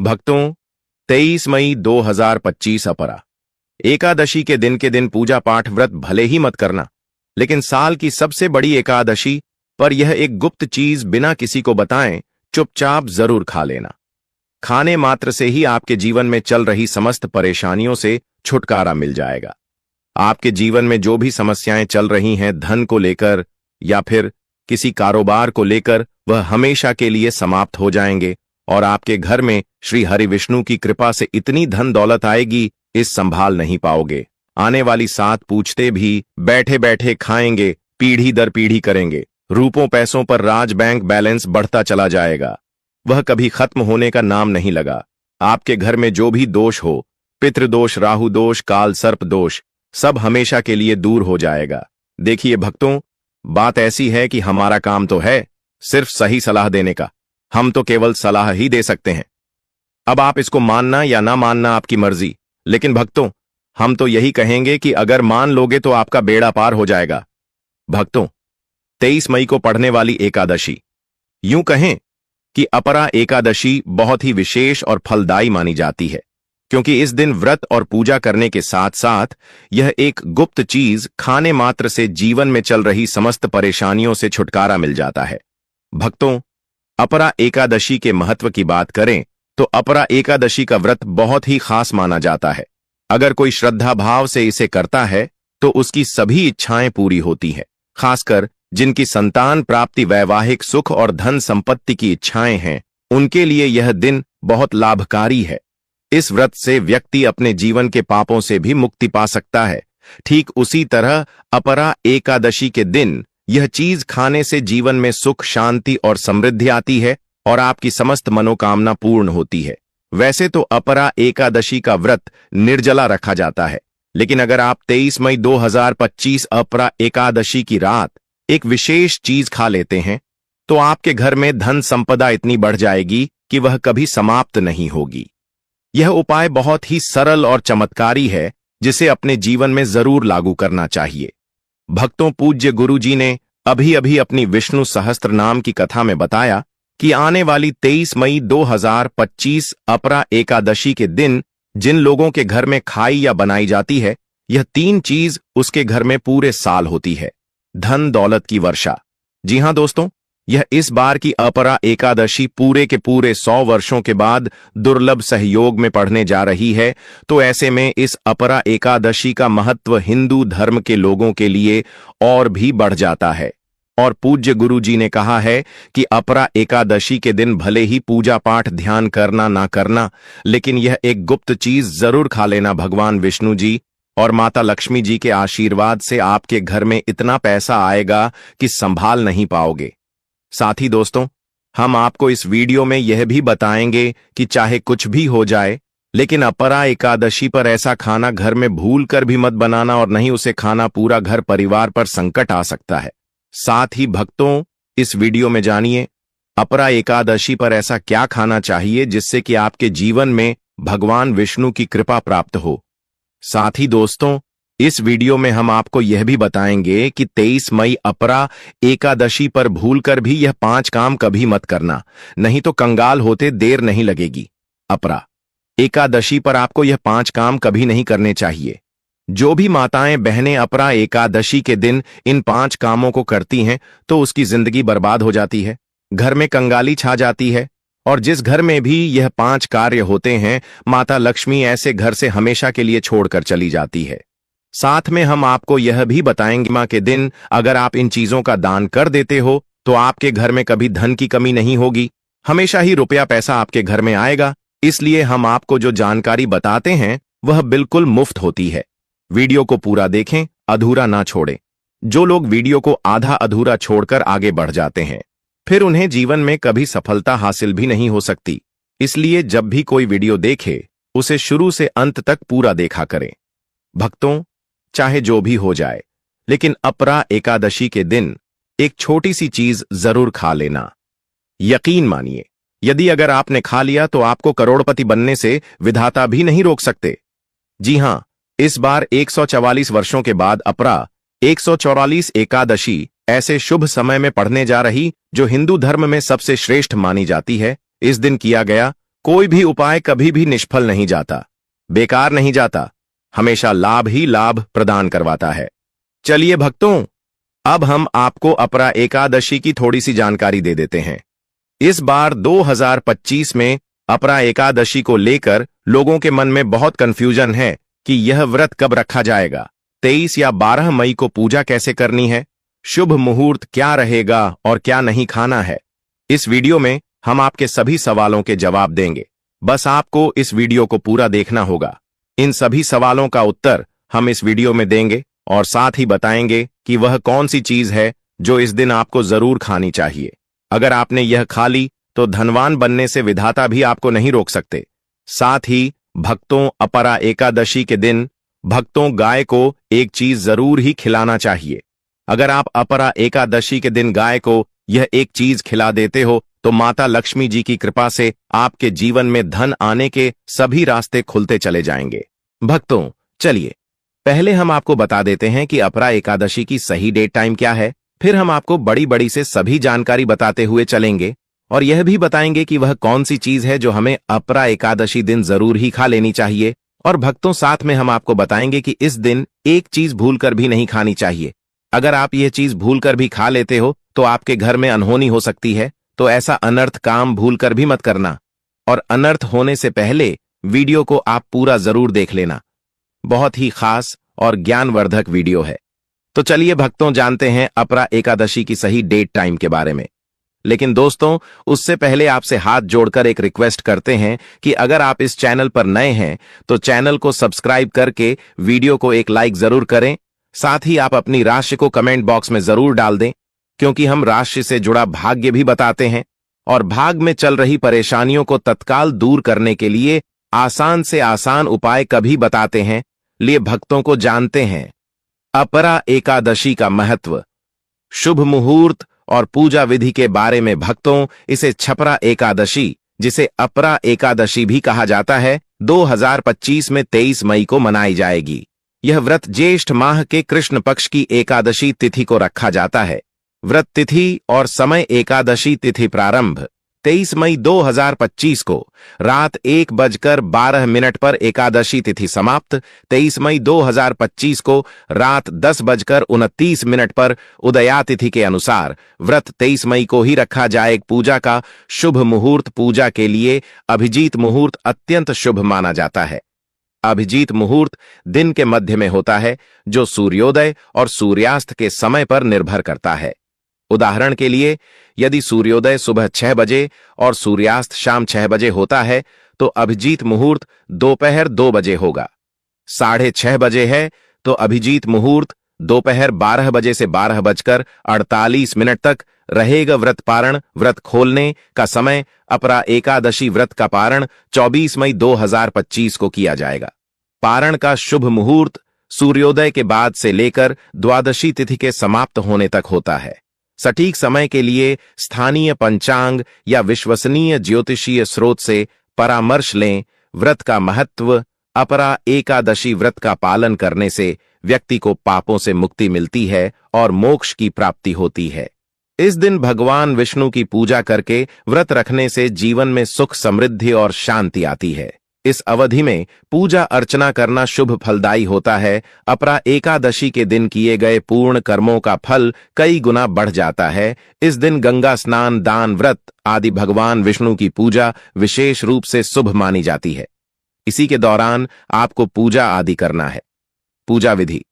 भक्तों, 23 मई 2025 अपरा एकादशी के दिन पूजा पाठ व्रत भले ही मत करना, लेकिन साल की सबसे बड़ी एकादशी पर यह एक गुप्त चीज बिना किसी को बताएं चुपचाप जरूर खा लेना। खाने मात्र से ही आपके जीवन में चल रही समस्त परेशानियों से छुटकारा मिल जाएगा। आपके जीवन में जो भी समस्याएं चल रही हैं धन को लेकर या फिर किसी कारोबार को लेकर, वह हमेशा के लिए समाप्त हो जाएंगे और आपके घर में श्री हरि विष्णु की कृपा से इतनी धन दौलत आएगी, इस संभाल नहीं पाओगे। आने वाली 7 पूछते भी बैठे बैठे खाएंगे, पीढ़ी दर पीढ़ी करेंगे। रूपों पैसों पर राज बैंक बैलेंस बढ़ता चला जाएगा, वह कभी खत्म होने का नाम नहीं लगा। आपके घर में जो भी दोष हो, पितृदोष, राहु दोष, काल सर्प दोष, सब हमेशा के लिए दूर हो जाएगा। देखिए भक्तों, बात ऐसी है कि हमारा काम तो है सिर्फ सही सलाह देने का, हम तो केवल सलाह ही दे सकते हैं। अब आप इसको मानना या ना मानना आपकी मर्जी, लेकिन भक्तों हम तो यही कहेंगे कि अगर मान लोगे तो आपका बेड़ा पार हो जाएगा। भक्तों, 23 मई को पढ़ने वाली एकादशी, यूं कहें कि अपरा एकादशी बहुत ही विशेष और फलदायी मानी जाती है, क्योंकि इस दिन व्रत और पूजा करने के साथ साथ यह एक गुप्त चीज खाने मात्र से जीवन में चल रही समस्त परेशानियों से छुटकारा मिल जाता है। भक्तों, अपरा एकादशी के महत्व की बात करें तो अपरा एकादशी का व्रत बहुत ही खास माना जाता है। अगर कोई श्रद्धा भाव से इसे करता है तो उसकी सभी इच्छाएं पूरी होती हैं, खासकर जिनकी संतान प्राप्ति, वैवाहिक सुख और धन संपत्ति की इच्छाएं हैं, उनके लिए यह दिन बहुत लाभकारी है। इस व्रत से व्यक्ति अपने जीवन के पापों से भी मुक्ति पा सकता है। ठीक उसी तरह अपरा एकादशी के दिन यह चीज खाने से जीवन में सुख, शांति और समृद्धि आती है और आपकी समस्त मनोकामना पूर्ण होती है। वैसे तो अपरा एकादशी का व्रत निर्जला रखा जाता है, लेकिन अगर आप 23 मई 2025 अपरा एकादशी की रात एक विशेष चीज खा लेते हैं तो आपके घर में धन संपदा इतनी बढ़ जाएगी कि वह कभी समाप्त नहीं होगी। यह उपाय बहुत ही सरल और चमत्कारी है, जिसे अपने जीवन में जरूर लागू करना चाहिए। भक्तों, पूज्य गुरु जी ने अभी अभी अपनी विष्णु सहस्त्र नाम की कथा में बताया कि आने वाली 23 मई 2025 अपरा एकादशी के दिन जिन लोगों के घर में खाई या बनाई जाती है, यह 3 चीज उसके घर में पूरे साल होती है। धन दौलत की वर्षा। जी हां दोस्तों, यह इस बार की अपरा एकादशी पूरे के पूरे 100 वर्षों के बाद दुर्लभ सहयोग में पढ़ने जा रही है, तो ऐसे में इस अपरा एकादशी का महत्व हिंदू धर्म के लोगों के लिए और भी बढ़ जाता है। और पूज्य गुरु जी ने कहा है कि अपरा एकादशी के दिन भले ही पूजा पाठ ध्यान करना ना करना, लेकिन यह एक गुप्त चीज जरूर खा लेना। भगवान विष्णु जी और माता लक्ष्मी जी के आशीर्वाद से आपके घर में इतना पैसा आएगा कि संभाल नहीं पाओगे। साथ ही दोस्तों, हम आपको इस वीडियो में यह भी बताएंगे कि चाहे कुछ भी हो जाए, लेकिन अपरा एकादशी पर ऐसा खाना घर में भूल कर भी मत बनाना, और नहीं उसे खाना पूरा घर परिवार पर संकट आ सकता है। साथ ही भक्तों, इस वीडियो में जानिए अपरा एकादशी पर ऐसा क्या खाना चाहिए जिससे कि आपके जीवन में भगवान विष्णु की कृपा प्राप्त हो। साथ ही दोस्तों, इस वीडियो में हम आपको यह भी बताएंगे कि 23 मई अपरा एकादशी पर भूलकर भी यह 5 काम कभी मत करना, नहीं तो कंगाल होते देर नहीं लगेगी। अपरा एकादशी पर आपको यह 5 काम कभी नहीं करने चाहिए। जो भी माताएं बहनें अपरा एकादशी के दिन इन 5 कामों को करती हैं तो उसकी जिंदगी बर्बाद हो जाती है, घर में कंगाली छा जाती है, और जिस घर में भी यह 5 कार्य होते हैं, माता लक्ष्मी ऐसे घर से हमेशा के लिए छोड़कर चली जाती है। साथ में हम आपको यह भी बताएंगे मां के दिन अगर आप इन चीजों का दान कर देते हो तो आपके घर में कभी धन की कमी नहीं होगी, हमेशा ही रुपया पैसा आपके घर में आएगा। इसलिए हम आपको जो जानकारी बताते हैं वह बिल्कुल मुफ्त होती है। वीडियो को पूरा देखें, अधूरा ना छोड़ें। जो लोग वीडियो को आधा अधूरा छोड़कर आगे बढ़ जाते हैं, फिर उन्हें जीवन में कभी सफलता हासिल भी नहीं हो सकती। इसलिए जब भी कोई वीडियो देखे उसे शुरू से अंत तक पूरा देखा करें। भक्तों, चाहे जो भी हो जाए, लेकिन अपरा एकादशी के दिन एक छोटी सी चीज जरूर खा लेना। यकीन मानिए, यदि अगर आपने खा लिया तो आपको करोड़पति बनने से विधाता भी नहीं रोक सकते। जी हां, इस बार 144 वर्षों के बाद अपरा 144 एकादशी ऐसे शुभ समय में पढ़ने जा रही जो हिंदू धर्म में सबसे श्रेष्ठ मानी जाती है। इस दिन किया गया कोई भी उपाय कभी भी निष्फल नहीं जाता, बेकार नहीं जाता, हमेशा लाभ ही लाभ प्रदान करवाता है। चलिए भक्तों, अब हम आपको अपरा एकादशी की थोड़ी सी जानकारी दे देते हैं। इस बार 2025 में अपरा एकादशी को लेकर लोगों के मन में बहुत कंफ्यूजन है कि यह व्रत कब रखा जाएगा, 23 या 12 मई को पूजा कैसे करनी है, शुभ मुहूर्त क्या रहेगा और क्या नहीं खाना है। इस वीडियो में हम आपके सभी सवालों के जवाब देंगे। बस आपको इस वीडियो को पूरा देखना होगा। इन सभी सवालों का उत्तर हम इस वीडियो में देंगे और साथ ही बताएंगे कि वह कौन सी चीज है जो इस दिन आपको जरूर खानी चाहिए। अगर आपने यह खा ली तो धनवान बनने से विधाता भी आपको नहीं रोक सकते। साथ ही भक्तों, अपरा एकादशी के दिन भक्तों गाय को एक चीज जरूर ही खिलाना चाहिए। अगर आप अपरा एकादशी के दिन गाय को यह एक चीज खिला देते हो तो माता लक्ष्मी जी की कृपा से आपके जीवन में धन आने के सभी रास्ते खुलते चले जाएंगे। भक्तों, चलिए पहले हम आपको बता देते हैं कि अपरा एकादशी की सही डेट टाइम क्या है। फिर हम आपको बड़ी बड़ी से सभी जानकारी बताते हुए चलेंगे और यह भी बताएंगे कि वह कौन सी चीज है जो हमें अपरा एकादशी दिन जरूर ही खा लेनी चाहिए। और भक्तों, साथ में हम आपको बताएंगे कि इस दिन एक चीज भूलकर भी नहीं खानी चाहिए। अगर आप यह चीज भूलकर भी खा लेते हो तो आपके घर में अनहोनी हो सकती है, तो ऐसा अनर्थ काम भूलकर भी मत करना। और अनर्थ होने से पहले वीडियो को आप पूरा जरूर देख लेना। बहुत ही खास और ज्ञानवर्धक वीडियो है। तो चलिए भक्तों, जानते हैं अपरा एकादशी की सही डेट टाइम के बारे में। लेकिन दोस्तों, उससे पहले आपसे हाथ जोड़कर एक रिक्वेस्ट करते हैं कि अगर आप इस चैनल पर नए हैं तो चैनल को सब्सक्राइब करके वीडियो को एक लाइक जरूर करें। साथ ही आप अपनी राशि को कमेंट बॉक्स में जरूर डाल दें, क्योंकि हम राशि से जुड़ा भाग्य भी बताते हैं और भाग में चल रही परेशानियों को तत्काल दूर करने के लिए आसान से आसान उपाय कभी बताते हैं। लिए भक्तों को जानते हैं अपरा एकादशी का महत्व, शुभ मुहूर्त और पूजा विधि के बारे में। भक्तों, इसे छपरा एकादशी, जिसे अपरा एकादशी भी कहा जाता है, 2025 में 23 मई को मनाई जाएगी। यह व्रत ज्येष्ठ माह के कृष्ण पक्ष की एकादशी तिथि को रखा जाता है। व्रत तिथि और समय: एकादशी तिथि प्रारंभ 23 मई 2025 को रात 1:12 पर, एकादशी तिथि समाप्त 23 मई 2025 को रात 10:29 पर। उदया तिथि के अनुसार व्रत 23 मई को ही रखा जाए। पूजा का शुभ मुहूर्त: पूजा के लिए अभिजीत मुहूर्त अत्यंत शुभ माना जाता है। अभिजीत मुहूर्त दिन के मध्य में होता है, जो सूर्योदय और सूर्यास्त के समय पर निर्भर करता है। उदाहरण के लिए, यदि सूर्योदय सुबह 6 बजे और सूर्यास्त शाम 6 बजे होता है तो अभिजीत मुहूर्त दोपहर 2 बजे होगा। 6:30 बजे है तो अभिजीत मुहूर्त दोपहर 12 बजे से 12:48 तक रहेगा। व्रत पारण: व्रत खोलने का समय: अपरा एकादशी व्रत का पारण 24 मई 2025 को किया जाएगा। पारण का शुभ मुहूर्त सूर्योदय के बाद से लेकर द्वादशी तिथि के समाप्त होने तक होता है। सटीक समय के लिए स्थानीय पंचांग या विश्वसनीय ज्योतिषीय स्रोत से परामर्श लें। व्रत का महत्व: अपरा एकादशी व्रत का पालन करने से व्यक्ति को पापों से मुक्ति मिलती है और मोक्ष की प्राप्ति होती है। इस दिन भगवान विष्णु की पूजा करके व्रत रखने से जीवन में सुख, समृद्धि और शांति आती है। इस अवधि में पूजा अर्चना करना शुभ फलदायी होता है। अपरा एकादशी के दिन किए गए पूर्ण कर्मों का फल कई गुना बढ़ जाता है। इस दिन गंगा स्नान, दान, व्रत आदि भगवान विष्णु की पूजा विशेष रूप से शुभ मानी जाती है। इसी के दौरान आपको पूजा आदि करना है। पूजा विधि: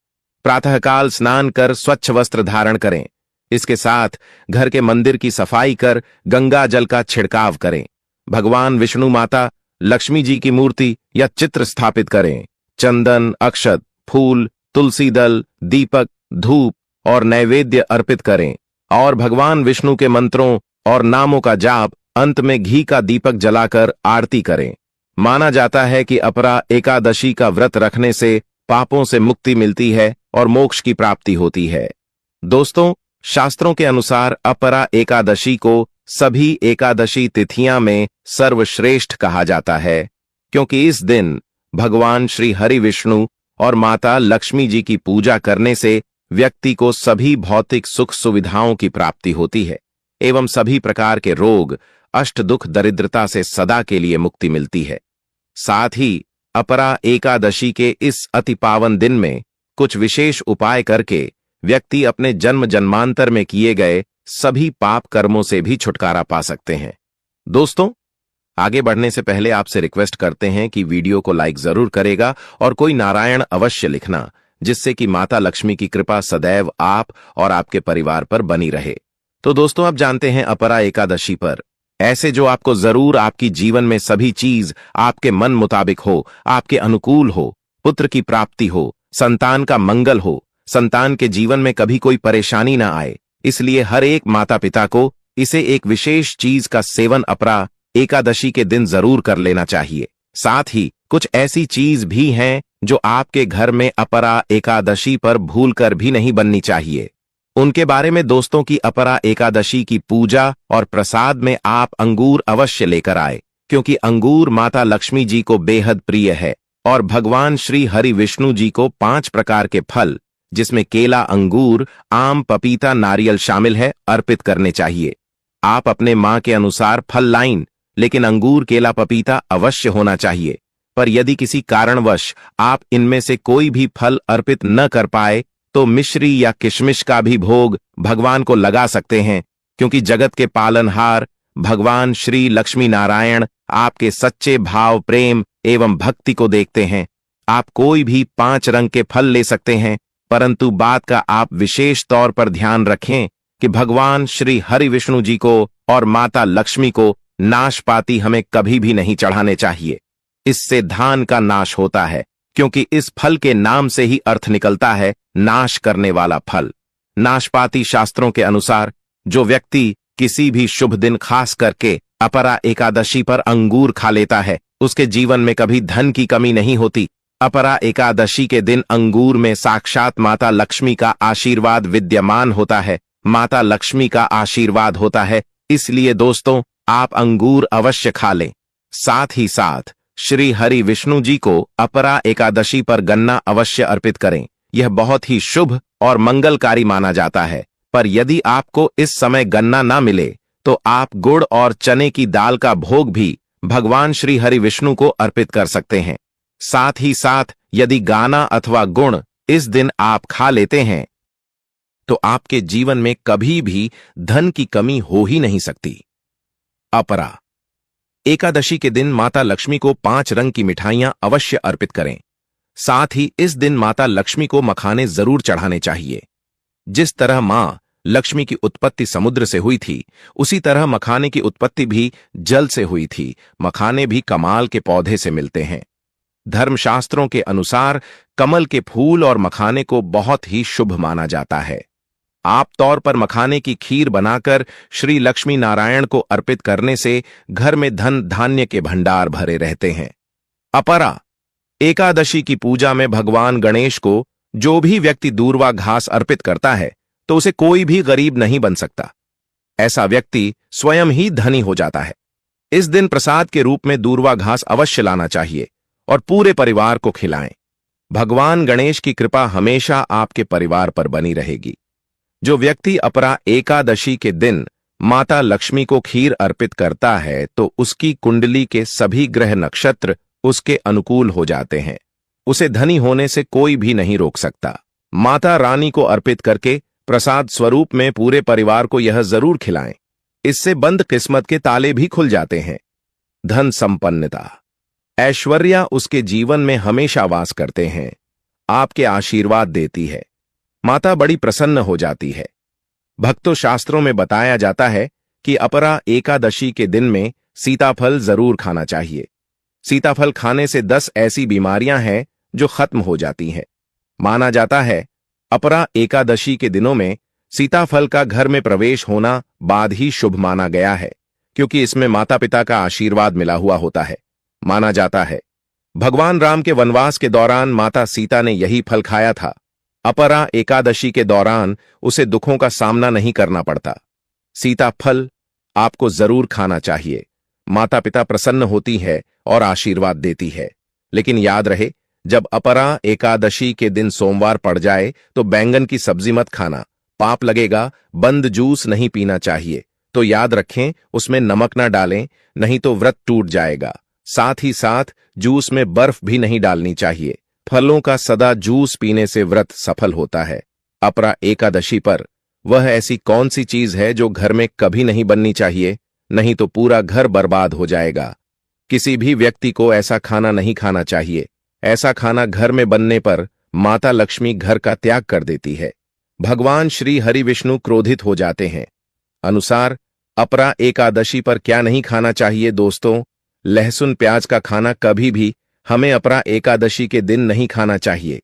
प्रातःकाल स्नान कर स्वच्छ वस्त्र धारण करें। इसके साथ घर के मंदिर की सफाई कर गंगा जल का छिड़काव करें। भगवान विष्णु, माता लक्ष्मी जी की मूर्ति या चित्र स्थापित करें। चंदन, अक्षत, फूल, तुलसी दल, दीपक, धूप और नैवेद्य अर्पित करें और भगवान विष्णु के मंत्रों और नामों का जाप, अंत में घी का दीपक जलाकर आरती करें। माना जाता है कि अपरा एकादशी का व्रत रखने से पापों से मुक्ति मिलती है और मोक्ष की प्राप्ति होती है। दोस्तों, शास्त्रों के अनुसार अपरा एकादशी को सभी एकादशी तिथियां में सर्वश्रेष्ठ कहा जाता है, क्योंकि इस दिन भगवान श्री हरि विष्णु और माता लक्ष्मी जी की पूजा करने से व्यक्ति को सभी भौतिक सुख सुविधाओं की प्राप्ति होती है एवं सभी प्रकार के रोग, अष्ट दुख दरिद्रता से सदा के लिए मुक्ति मिलती है। साथ ही अपरा एकादशी के इस अति पावन दिन में कुछ विशेष उपाय करके व्यक्ति अपने जन्म जन्मांतर में किए गए सभी पाप कर्मों से भी छुटकारा पा सकते हैं। दोस्तों, आगे बढ़ने से पहले आपसे रिक्वेस्ट करते हैं कि वीडियो को लाइक जरूर करेगा और कोई नारायण अवश्य लिखना, जिससे कि माता लक्ष्मी की कृपा सदैव आप और आपके परिवार पर बनी रहे। तो दोस्तों, अब जानते हैं अपरा एकादशी पर ऐसे जो आपको जरूर आपकी जीवन में सभी चीज आपके मन मुताबिक हो, आपके अनुकूल हो, पुत्र की प्राप्ति हो, संतान का मंगल हो, संतान के जीवन में कभी कोई परेशानी ना आए। इसलिए हर एक माता पिता को इसे एक विशेष चीज का सेवन अपरा एकादशी के दिन जरूर कर लेना चाहिए। साथ ही कुछ ऐसी चीज भी हैं जो आपके घर में अपरा एकादशी पर भूलकर भी नहीं बननी चाहिए। उनके बारे में दोस्तों की अपरा एकादशी की पूजा और प्रसाद में आप अंगूर अवश्य लेकर आए, क्योंकि अंगूर माता लक्ष्मी जी को बेहद प्रिय है और भगवान श्री हरि विष्णु जी को 5 प्रकार के फल, जिसमें केला, अंगूर, आम, पपीता, नारियल शामिल है, अर्पित करने चाहिए। आप अपने मां के अनुसार फल लाइन, लेकिन अंगूर, केला, पपीता अवश्य होना चाहिए। पर यदि किसी कारणवश आप इनमें से कोई भी फल अर्पित न कर पाए तो मिश्री या किशमिश का भी भोग भगवान को लगा सकते हैं, क्योंकि जगत के पालनहार भगवान श्री लक्ष्मी नारायण आपके सच्चे भाव, प्रेम एवं भक्ति को देखते हैं। आप कोई भी 5 रंग के फल ले सकते हैं, परंतु बात का आप विशेष तौर पर ध्यान रखें कि भगवान श्री हरि विष्णु जी को और माता लक्ष्मी को नाशपाती हमें कभी भी नहीं चढ़ाने चाहिए। इससे धान का नाश होता है, क्योंकि इस फल के नाम से ही अर्थ निकलता है नाश करने वाला फल। नाशपाती शास्त्रों के अनुसार जो व्यक्ति किसी भी शुभ दिन खास करके अपरा एकादशी पर अंगूर खा लेता है, उसके जीवन में कभी धन की कमी नहीं होती। अपरा एकादशी के दिन अंगूर में साक्षात माता लक्ष्मी का आशीर्वाद विद्यमान होता है, माता लक्ष्मी का आशीर्वाद होता है। इसलिए दोस्तों, आप अंगूर अवश्य खा लें। साथ ही साथ श्री हरि विष्णु जी को अपरा एकादशी पर गन्ना अवश्य अर्पित करें। यह बहुत ही शुभ और मंगलकारी माना जाता है। पर यदि आपको इस समय गन्ना ना मिले तो आप गुड़ और चने की दाल का भोग भी भगवान श्री हरि विष्णु को अर्पित कर सकते हैं। साथ ही साथ यदि गाना अथवा गुण इस दिन आप खा लेते हैं तो आपके जीवन में कभी भी धन की कमी हो ही नहीं सकती। अपरा एकादशी के दिन माता लक्ष्मी को 5 रंग की मिठाइयां अवश्य अर्पित करें। साथ ही इस दिन माता लक्ष्मी को मखाने जरूर चढ़ाने चाहिए। जिस तरह मां लक्ष्मी की उत्पत्ति समुद्र से हुई थी, उसी तरह मखाने की उत्पत्ति भी जल से हुई थी। मखाने भी कमाल के पौधे से मिलते हैं। धर्मशास्त्रों के अनुसार कमल के फूल और मखाने को बहुत ही शुभ माना जाता है। आप तौर पर मखाने की खीर बनाकर श्री लक्ष्मी नारायण को अर्पित करने से घर में धन धान्य के भंडार भरे रहते हैं। अपरा एकादशी की पूजा में भगवान गणेश को जो भी व्यक्ति दूर्वा घास अर्पित करता है तो उसे कोई भी गरीब नहीं बन सकता। ऐसा व्यक्ति स्वयं ही धनी हो जाता है। इस दिन प्रसाद के रूप में दूर्वा घास अवश्य लाना चाहिए और पूरे परिवार को खिलाएं। भगवान गणेश की कृपा हमेशा आपके परिवार पर बनी रहेगी। जो व्यक्ति अपरा एकादशी के दिन माता लक्ष्मी को खीर अर्पित करता है तो उसकी कुंडली के सभी ग्रह नक्षत्र उसके अनुकूल हो जाते हैं। उसे धनी होने से कोई भी नहीं रोक सकता। माता रानी को अर्पित करके प्रसाद स्वरूप में पूरे परिवार को यह जरूर खिलाएं। इससे बंद किस्मत के ताले भी खुल जाते हैं। धन संपन्नता, ऐश्वर्या उसके जीवन में हमेशा वास करते हैं। आपके आशीर्वाद देती है। माता बड़ी प्रसन्न हो जाती है। भक्तों, शास्त्रों में बताया जाता है कि अपरा एकादशी के दिन में सीताफल जरूर खाना चाहिए। सीताफल खाने से 10 ऐसी बीमारियां हैं जो खत्म हो जाती हैं। माना जाता है अपरा एकादशी के दिनों में सीताफल का घर में प्रवेश होना बाद ही शुभ माना गया है, क्योंकि इसमें माता पिता का आशीर्वाद मिला हुआ होता है। माना जाता है भगवान राम के वनवास के दौरान माता सीता ने यही फल खाया था। अपरा एकादशी के दौरान उसे दुखों का सामना नहीं करना पड़ता। सीताफल आपको जरूर खाना चाहिए। माता पिता प्रसन्न होती है और आशीर्वाद देती है। लेकिन याद रहे, जब अपरा एकादशी के दिन सोमवार पड़ जाए तो बैंगन की सब्जी मत खाना, पाप लगेगा। बंद जूस नहीं पीना चाहिए। तो याद रखें उसमें नमक ना डालें, नहीं तो व्रत टूट जाएगा। साथ ही साथ जूस में बर्फ भी नहीं डालनी चाहिए। फलों का सदा जूस पीने से व्रत सफल होता है। अपरा एकादशी पर वह ऐसी कौन सी चीज है जो घर में कभी नहीं बननी चाहिए, नहीं तो पूरा घर बर्बाद हो जाएगा। किसी भी व्यक्ति को ऐसा खाना नहीं खाना चाहिए। ऐसा खाना घर में बनने पर माता लक्ष्मी घर का त्याग कर देती है। भगवान श्री हरि विष्णु क्रोधित हो जाते हैं। अनुसार अपरा एकादशी पर क्या नहीं खाना चाहिए दोस्तों? लहसुन प्याज का खाना कभी भी हमें अपरा एकादशी के दिन नहीं खाना चाहिए,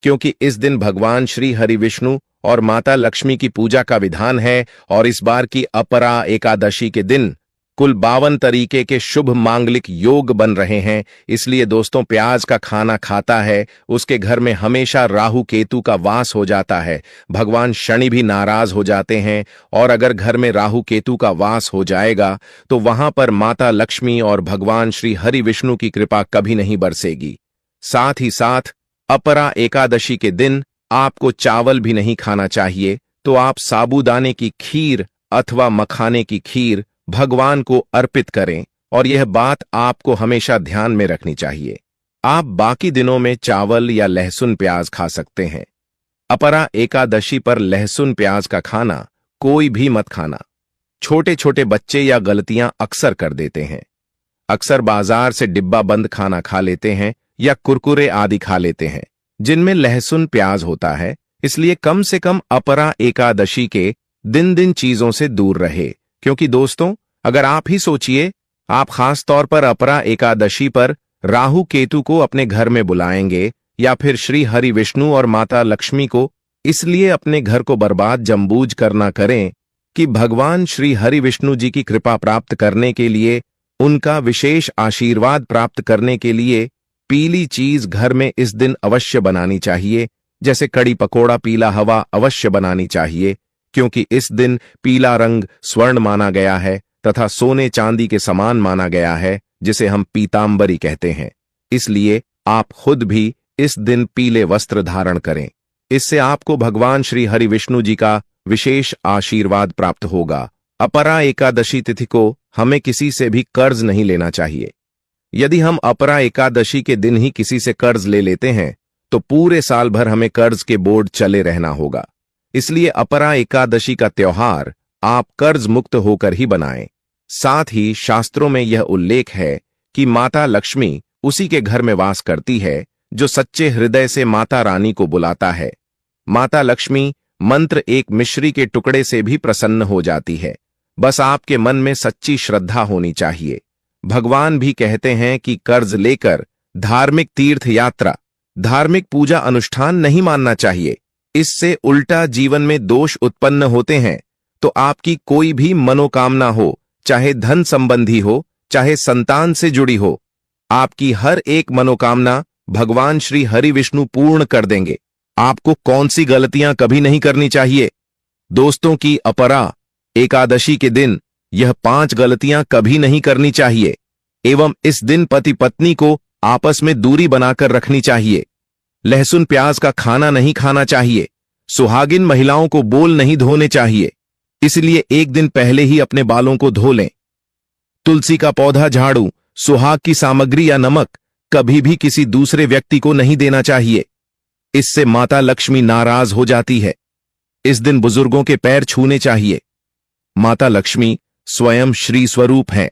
क्योंकि इस दिन भगवान श्री हरि विष्णु और माता लक्ष्मी की पूजा का विधान है। और इस बार की अपरा एकादशी के दिन कुल 52 तरीके के शुभ मांगलिक योग बन रहे हैं। इसलिए दोस्तों, प्याज का खाना खाता है उसके घर में हमेशा राहु केतु का वास हो जाता है। भगवान शनि भी नाराज हो जाते हैं, और अगर घर में राहु केतु का वास हो जाएगा तो वहां पर माता लक्ष्मी और भगवान श्री हरि विष्णु की कृपा कभी नहीं बरसेगी। साथ ही साथ अपरा एकादशी के दिन आपको चावल भी नहीं खाना चाहिए, तो आप साबूदाने की खीर अथवा मखाने की खीर भगवान को अर्पित करें, और यह बात आपको हमेशा ध्यान में रखनी चाहिए। आप बाकी दिनों में चावल या लहसुन प्याज खा सकते हैं। अपरा एकादशी पर लहसुन प्याज का खाना कोई भी मत खाना। छोटे छोटे बच्चे या गलतियां अक्सर कर देते हैं। अक्सर बाजार से डिब्बा बंद खाना खा लेते हैं या कुरकुरे आदि खा लेते हैं जिनमें लहसुन प्याज होता है। इसलिए कम से कम अपरा एकादशी के दिन चीजों से दूर रहे। क्योंकि दोस्तों, अगर आप ही सोचिए, आप खास तौर पर अपरा एकादशी पर राहु केतु को अपने घर में बुलाएंगे या फिर श्री हरि विष्णु और माता लक्ष्मी को इसलिए अपने घर को बर्बाद जमबूझ करना करें कि भगवान श्री हरि विष्णु जी की कृपा प्राप्त करने के लिए, उनका विशेष आशीर्वाद प्राप्त करने के लिए पीली चीज घर में इस दिन अवश्य बनानी चाहिए। जैसे कड़ी पकोड़ा पीला हवा अवश्य बनानी चाहिए, क्योंकि इस दिन पीला रंग स्वर्ण माना गया है तथा सोने चांदी के समान माना गया है, जिसे हम पीतांबरी कहते हैं। इसलिए आप खुद भी इस दिन पीले वस्त्र धारण करें। इससे आपको भगवान श्री हरि विष्णु जी का विशेष आशीर्वाद प्राप्त होगा। अपरा एकादशी तिथि को हमें किसी से भी कर्ज नहीं लेना चाहिए। यदि हम अपरा एकादशी के दिन ही किसी से कर्ज ले लेते हैं तो पूरे साल भर हमें कर्ज के बोझ चले रहना होगा। इसलिए अपरा एकादशी का त्योहार आप कर्ज मुक्त होकर ही बनाएं। साथ ही शास्त्रों में यह उल्लेख है कि माता लक्ष्मी उसी के घर में वास करती है जो सच्चे हृदय से माता रानी को बुलाता है। माता लक्ष्मी मंत्र एक मिश्री के टुकड़े से भी प्रसन्न हो जाती है। बस आपके मन में सच्ची श्रद्धा होनी चाहिए। भगवान भी कहते हैं कि कर्ज लेकर धार्मिक तीर्थ यात्रा, धार्मिक पूजा अनुष्ठान नहीं मानना चाहिए। इससे उल्टा जीवन में दोष उत्पन्न होते हैं। तो आपकी कोई भी मनोकामना हो, चाहे धन संबंधी हो, चाहे संतान से जुड़ी हो, आपकी हर एक मनोकामना भगवान श्री हरि विष्णु पूर्ण कर देंगे। आपको कौन सी गलतियां कभी नहीं करनी चाहिए? दोस्तों की अपरा एकादशी के दिन यह 5 गलतियां कभी नहीं करनी चाहिए। एवं इस दिन पति पत्नी को आपस में दूरी बनाकर रखनी चाहिए। लहसुन प्याज का खाना नहीं खाना चाहिए। सुहागिन महिलाओं को बोल नहीं धोने चाहिए, इसलिए एक दिन पहले ही अपने बालों को धो लें। तुलसी का पौधा, झाड़ू, सुहाग की सामग्री या नमक कभी भी किसी दूसरे व्यक्ति को नहीं देना चाहिए। इससे माता लक्ष्मी नाराज हो जाती है। इस दिन बुजुर्गों के पैर छूने चाहिए। माता लक्ष्मी स्वयं श्री स्वरूप हैं,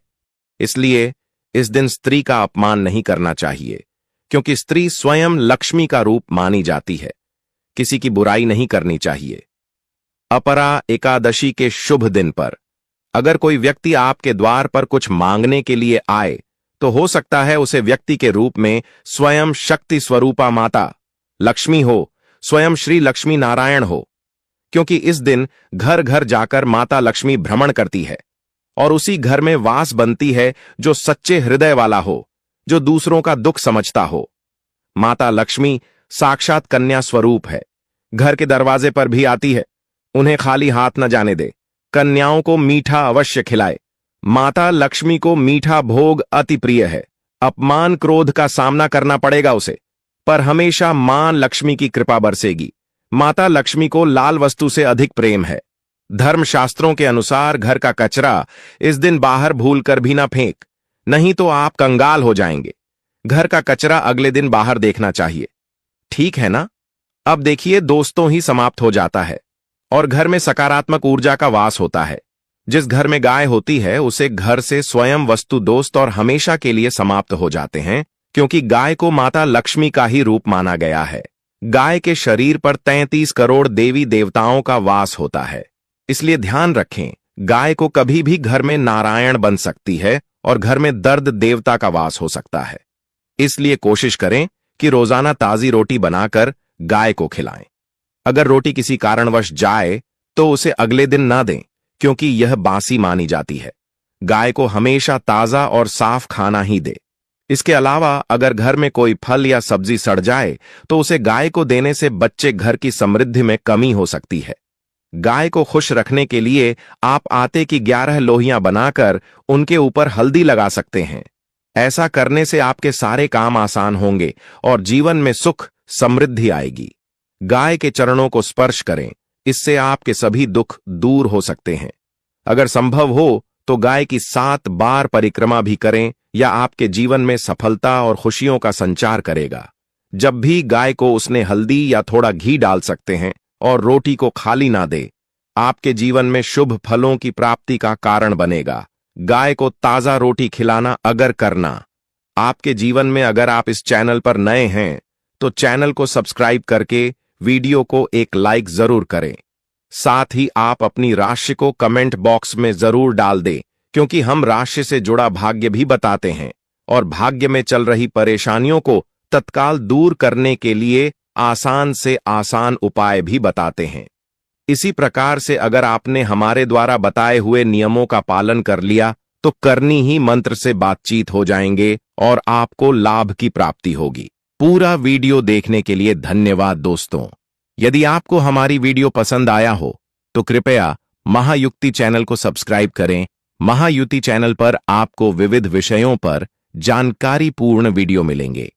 इसलिए इस दिन स्त्री का अपमान नहीं करना चाहिए, क्योंकि स्त्री स्वयं लक्ष्मी का रूप मानी जाती है। किसी की बुराई नहीं करनी चाहिए। अपरा एकादशी के शुभ दिन पर अगर कोई व्यक्ति आपके द्वार पर कुछ मांगने के लिए आए तो हो सकता है उसे व्यक्ति के रूप में स्वयं शक्ति स्वरूपा माता लक्ष्मी हो, स्वयं श्री लक्ष्मी नारायण हो, क्योंकि इस दिन घर घर जाकर माता लक्ष्मी भ्रमण करती है और उसी घर में वास बनती है जो सच्चे हृदय वाला हो, जो दूसरों का दुख समझता हो। माता लक्ष्मी साक्षात कन्या स्वरूप है। घर के दरवाजे पर भी आती है। उन्हें खाली हाथ न जाने दे। कन्याओं को मीठा अवश्य खिलाए। माता लक्ष्मी को मीठा भोग अति प्रिय है। अपमान क्रोध का सामना करना पड़ेगा उसे, पर हमेशा मां लक्ष्मी की कृपा बरसेगी। माता लक्ष्मी को लाल वस्तु से अधिक प्रेम है। धर्मशास्त्रों के अनुसार घर का कचरा इस दिन बाहर भूलकर भी ना फेंक, नहीं तो आप कंगाल हो जाएंगे। घर का कचरा अगले दिन बाहर देखना चाहिए, ठीक है ना? अब देखिए, दोस्तों ही समाप्त हो जाता है और घर में सकारात्मक ऊर्जा का वास होता है। जिस घर में गाय होती है उसे घर से स्वयं वस्तु दोस्त और हमेशा के लिए समाप्त हो जाते हैं, क्योंकि गाय को माता लक्ष्मी का ही रूप माना गया है। गाय के शरीर पर 33 करोड़ देवी देवताओं का वास होता है। इसलिए ध्यान रखें, गाय को कभी भी घर में नारायण बन सकती है और घर में दर्द देवता का वास हो सकता है। इसलिए कोशिश करें कि रोजाना ताजी रोटी बनाकर गाय को खिलाएं। अगर रोटी किसी कारणवश जाए तो उसे अगले दिन ना दें, क्योंकि यह बासी मानी जाती है। गाय को हमेशा ताजा और साफ खाना ही दे। इसके अलावा अगर घर में कोई फल या सब्जी सड़ जाए तो उसे गाय को देने से बच्चे घर की समृद्धि में कमी हो सकती है। गाय को खुश रखने के लिए आप आटे की 11 लोहियां बनाकर उनके ऊपर हल्दी लगा सकते हैं। ऐसा करने से आपके सारे काम आसान होंगे और जीवन में सुख समृद्धि आएगी। गाय के चरणों को स्पर्श करें, इससे आपके सभी दुख दूर हो सकते हैं। अगर संभव हो तो गाय की 7 बार परिक्रमा भी करें, या आपके जीवन में सफलता और खुशियों का संचार करेगा। जब भी गाय को उसने हल्दी या थोड़ा घी डाल सकते हैं और रोटी को खाली ना दे, आपके जीवन में शुभ फलों की प्राप्ति का कारण बनेगा। गाय को ताजा रोटी खिलाना अगर करना आपके जीवन में, अगर आप इस चैनल पर नए हैं तो चैनल को सब्सक्राइब करके वीडियो को एक लाइक जरूर करें। साथ ही आप अपनी राशि को कमेंट बॉक्स में जरूर डाल दें, क्योंकि हम राशि से जुड़ा भाग्य भी बताते हैं और भाग्य में चल रही परेशानियों को तत्काल दूर करने के लिए आसान से आसान उपाय भी बताते हैं। इसी प्रकार से अगर आपने हमारे द्वारा बताए हुए नियमों का पालन कर लिया तो करनी ही मंत्र से बातचीत हो जाएंगे और आपको लाभ की प्राप्ति होगी। पूरा वीडियो देखने के लिए धन्यवाद दोस्तों। यदि आपको हमारी वीडियो पसंद आया हो तो कृपया महायुक्ति चैनल को सब्सक्राइब करें। महायुति चैनल पर आपको विविध विषयों पर जानकारीपूर्ण वीडियो मिलेंगे।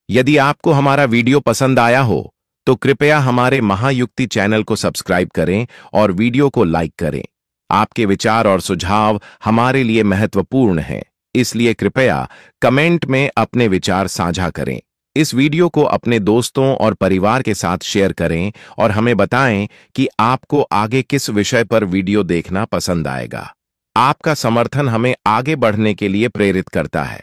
यदि आपको हमारा वीडियो पसंद आया हो तो कृपया हमारे महायुक्ति चैनल को सब्सक्राइब करें और वीडियो को लाइक करें। आपके विचार और सुझाव हमारे लिए महत्वपूर्ण हैं, इसलिए कृपया कमेंट में अपने विचार साझा करें। इस वीडियो को अपने दोस्तों और परिवार के साथ शेयर करें और हमें बताएं कि आपको आगे किस विषय पर वीडियो देखना पसंद आएगा। आपका समर्थन हमें आगे बढ़ने के लिए प्रेरित करता है।